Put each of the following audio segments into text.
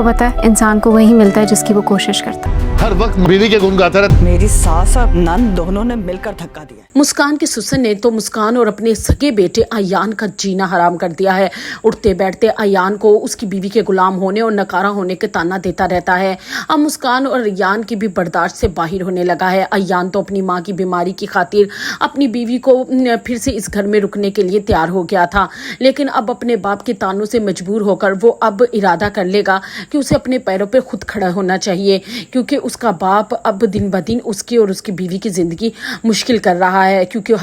کو پتا ہے انسان کو وہی ملتا ہے جس کی وہ کوشش کرتا ہے. ہر وقت بیوی کے گن گاتا رہتا. میری ساس اور نند دونوں نے مل کر دھکا دیا. مسکان کے سسر نے تو مسکان اور اپنے سگے بیٹے ایان کا جینا حرام کر دیا ہے. اٹھتے بیٹھتے ایان کو اس کی بیوی کے غلام ہونے اور نکارہ ہونے کے تانا دیتا رہتا ہے. اب مسکان اور ایان کی بھی برداشت سے باہر ہونے لگا ہے. ایان تو اپنی ماں کی بیماری کی خاطر اپنی بیوی کو پھر سے اس گھر میں رکنے کے لیے تیار ہو گیا تھا، لیکن اب اپنے باپ کے تانوں سے مجبور ہو کر وہ اب ارادہ کر لے گا کہ اسے اپنے پیروں پہ خود کھڑا ہونا چاہیے، کیونکہ اس کا باپ اب دن بدن اس کی اور اس کی بیوی کی زندگی مشکل کر رہا ہے. کیونکہ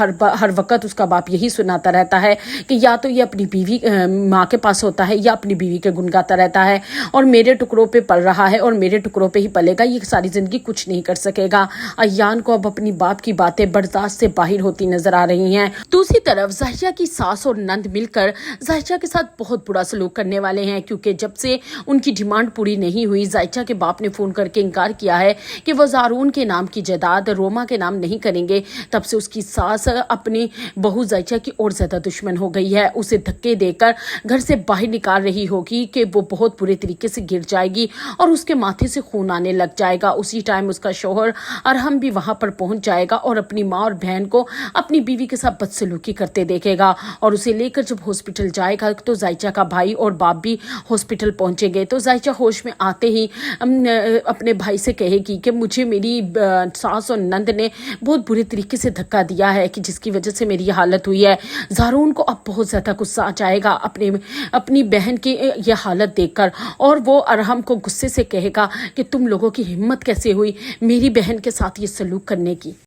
ہر وقت اس کا باپ یہی سناتا رہتا ہے کہ یا تو یہ اپنی بیوی ماں کے پاس ہوتا ہے یا اپنی بیوی کے گنگاتا رہتا ہے اور میرے ٹکڑوں پہ پل رہا ہے اور میرے ٹکڑوں پہ ہی پلے گا، یہ ساری زندگی کچھ نہیں کر سکے گا. ایان کو اب اپنی باپ کی باتیں برداشت سے باہر ہوتی نظر آ رہی ہیں. دوسری طرف زاہیہ کی ساس اور نند مل کر زاہیہ کے ساتھ بہت برا سلوک کرنے والے ہیں، کیونکہ جب سے ان کی ڈیمانڈ پوری نہیں ہوئی، زاہیہ کے باپ نے فون کر کے انکار کیا ہے کہ وہ زارون کے نام کی جائیداد روما کے نام نہیں کریں گے. تب سے اس کی ساس اپنی بہو زاہیہ کی اور زیادہ دشمن ہو گئی ہے. اسے دھکے دے کر گھر سے باہر نکال رہی ہوگی کہ وہ بہت برے طریقے سے گر جائے گی اور اس کے ماتھے سے خون آنے لگ جائے گا. اسی ٹائم اس کا شوہر ارحم بھی وہاں پر پہنچ جائے گا اور اپنی ماں اور بہن کو اپنی بیوی کے ساتھ بدسلوکی کرتے دیکھے گا، اور اسے لے کر جب ہاسپٹل جائے گا تو زاہیہ کا بھائی اور باپ بھی ہاسپٹل پہنچیں گے. تو زاہیہ ہوش میں آتے ہی اپنے بھائی سے کہے گی کہ مجھے میری ساس اور نند نے بہت برے طریقے سے دھکا دیا ہے کہ جس کی وجہ سے میری یہ حالت ہوئی ہے. زارون کو اب بہت زیادہ غصہ آ جائے گا اپنی بہن کی یہ حالت دیکھ کر، اور وہ ارحم کو غصے سے کہے گا کہ تم لوگوں کی ہمت کیسے ہوئی میری بہن کے ساتھ یہ سلوک کرنے کی.